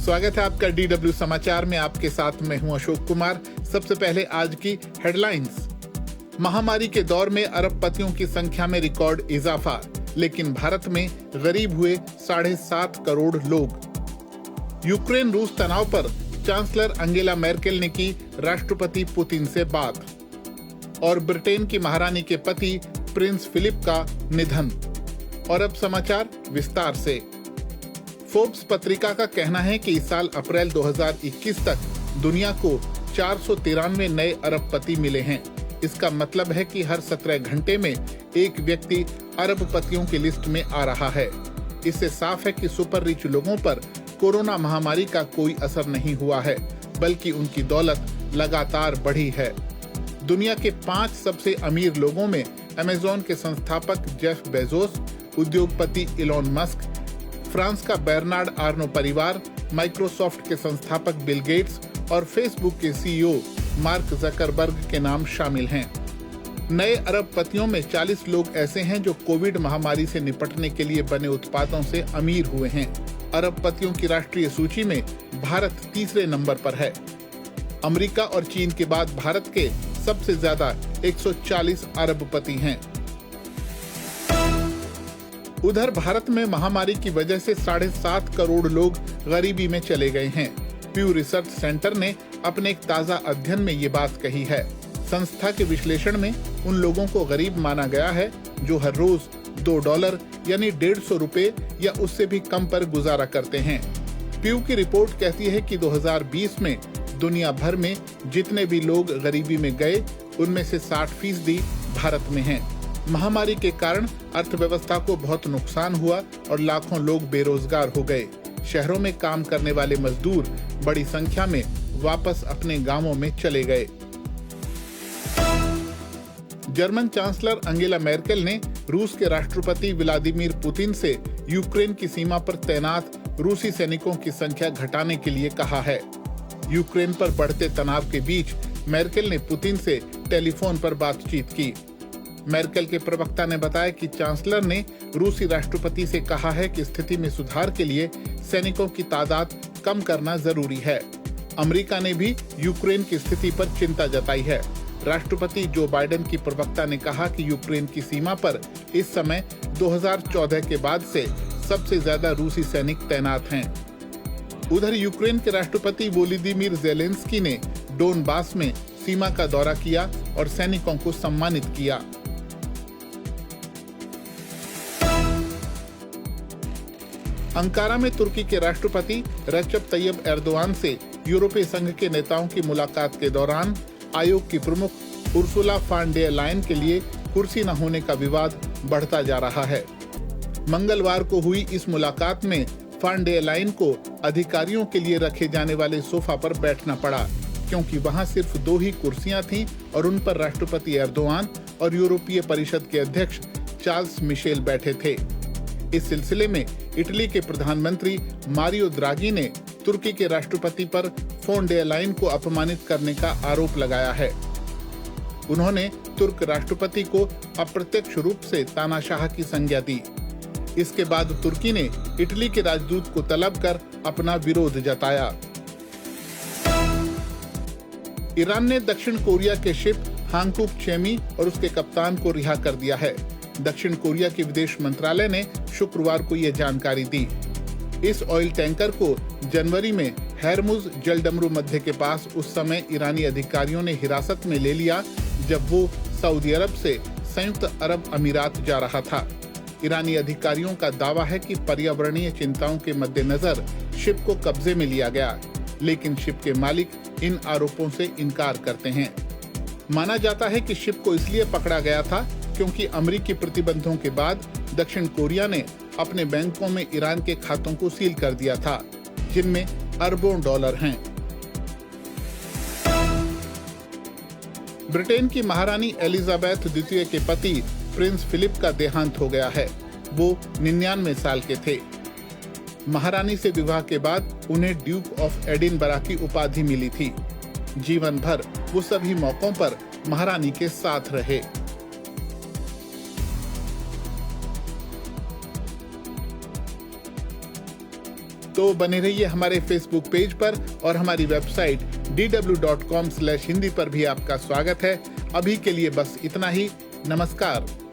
स्वागत है आपका DW समाचार में। आपके साथ मैं हूं अशोक कुमार। सबसे पहले आज की हेडलाइंस। महामारी के दौर में अरबपतियों की संख्या में रिकॉर्ड इजाफा, लेकिन भारत में गरीब हुए 7.5 करोड़ लोग। यूक्रेन रूस तनाव पर चांसलर अंगेला मैर्केल ने की राष्ट्रपति पुतिन से बात। और ब्रिटेन की महारानी के पति प्रिंस फिलिप का निधन। और अब समाचार विस्तार से। फोर्ब्स पत्रिका का कहना है कि इस साल अप्रैल 2021 तक दुनिया को 493 नए अरबपति मिले हैं। इसका मतलब है कि हर 17 घंटे में एक व्यक्ति अरबपतियों की लिस्ट में आ रहा है। इससे साफ है कि सुपर रिच लोगों पर कोरोना महामारी का कोई असर नहीं हुआ है, बल्कि उनकी दौलत लगातार बढ़ी है। दुनिया के 5 सबसे अमीर लोगों में अमेज़न के संस्थापक जेफ बेजोस, उद्योगपति इलॉन मस्क, फ्रांस का बेर्नार्ड आर्नो परिवार, माइक्रोसॉफ्ट के संस्थापक बिल गेट्स और फेसबुक के CEO मार्क जकरबर्ग के नाम शामिल हैं। नए अरबपतियों में 40 लोग ऐसे हैं जो कोविड महामारी से निपटने के लिए बने उत्पादों से अमीर हुए हैं। अरबपतियों की राष्ट्रीय सूची में भारत तीसरे नंबर पर है। अमेरिका और चीन के बाद भारत के सबसे ज्यादा 140 अरबपति हैं। उधर भारत में महामारी की वजह से 7.5 करोड़ लोग गरीबी में चले गए हैं। प्यू रिसर्च सेंटर ने अपने एक ताजा अध्ययन में ये बात कही है। संस्था के विश्लेषण में उन लोगों को गरीब माना गया है जो हर रोज $2 यानी 150 रुपए या उससे भी कम पर गुजारा करते हैं। प्यू की रिपोर्ट कहती है कि 2020 में दुनिया भर में जितने भी लोग गरीबी में गए, उनमें से 60% भारत में हैं। महामारी के कारण अर्थव्यवस्था को बहुत नुकसान हुआ और लाखों लोग बेरोजगार हो गए। शहरों में काम करने वाले मजदूर बड़ी संख्या में वापस अपने गांवों में चले गए। जर्मन चांसलर अंगेला मैर्केल ने रूस के राष्ट्रपति व्लादिमीर पुतिन से यूक्रेन की सीमा पर तैनात रूसी सैनिकों की संख्या घटाने के लिए कहा है। यूक्रेन पर बढ़ते तनाव के बीच मैर्केल ने पुतिन से टेलीफोन पर बातचीत की। मैर्केल के प्रवक्ता ने बताया कि चांसलर ने रूसी राष्ट्रपति से कहा है कि स्थिति में सुधार के लिए सैनिकों की तादाद कम करना जरूरी है। अमेरिका ने भी यूक्रेन की स्थिति पर चिंता जताई है। राष्ट्रपति जो बाइडेन की प्रवक्ता ने कहा कि यूक्रेन की सीमा पर इस समय 2014 के बाद से सबसे ज्यादा रूसी सैनिक तैनात हैं। उधर यूक्रेन के राष्ट्रपति वोलोदिमीर ज़ेलेंस्की ने डोनबास में सीमा का दौरा किया और सैनिकों को सम्मानित किया। अंकारा में तुर्की के राष्ट्रपति रजब तैयब एर्दोआन से यूरोपीय संघ के नेताओं की मुलाकात के दौरान आयोग की प्रमुख उर्सुला फॉन डेर लायन के लिए कुर्सी न होने का विवाद बढ़ता जा रहा है। मंगलवार को हुई इस मुलाकात में फॉन डेर लायन को अधिकारियों के लिए रखे जाने वाले सोफा पर बैठना पड़ा, क्योंकि वहां सिर्फ 2 ही कुर्सियां थीं और उन पर राष्ट्रपति एर्दोआन और यूरोपीय परिषद के अध्यक्ष चार्ल्स मिशेल बैठे थे। इस सिलसिले में इटली के प्रधानमंत्री मारियो द्रागी ने तुर्की के राष्ट्रपति पर फॉन डेर लायन को अपमानित करने का आरोप लगाया है। उन्होंने तुर्क राष्ट्रपति को अप्रत्यक्ष रूप से तानाशाह की संज्ञा दी। इसके बाद तुर्की ने इटली के राजदूत को तलब कर अपना विरोध जताया। ईरान ने दक्षिण कोरिया के शिप हांगकुक चेमी और उसके कप्तान को रिहा कर दिया है। दक्षिण कोरिया के विदेश मंत्रालय ने शुक्रवार को यह जानकारी दी। इस ऑयल टैंकर को जनवरी में हरमुज जलडमरू मध्य के पास उस समय ईरानी अधिकारियों ने हिरासत में ले लिया जब वो सऊदी अरब से संयुक्त अरब अमीरात जा रहा था। ईरानी अधिकारियों का दावा है कि पर्यावरणीय चिंताओं के मद्देनजर शिप को कब्जे में लिया गया, लेकिन शिप के मालिक इन आरोपों से इनकार करते हैं। माना जाता है कि शिप को इसलिए पकड़ा गया था क्योंकि अमेरिकी प्रतिबंधों के बाद दक्षिण कोरिया ने अपने बैंकों में ईरान के खातों को सील कर दिया था, जिनमें अरबों डॉलर हैं। ब्रिटेन की महारानी एलिजाबेथ द्वितीय के पति प्रिंस फिलिप का देहांत हो गया है। वो 99 साल के थे। महारानी से विवाह के बाद उन्हें ड्यूक ऑफ एडिनबरा की उपाधि मिली थी। जीवन भर वो सभी मौकों पर महारानी के साथ रहे। तो बने रहिए हमारे फेसबुक पेज पर और हमारी वेबसाइट dw.com/hindi पर भी आपका स्वागत है। अभी के लिए बस इतना ही। नमस्कार।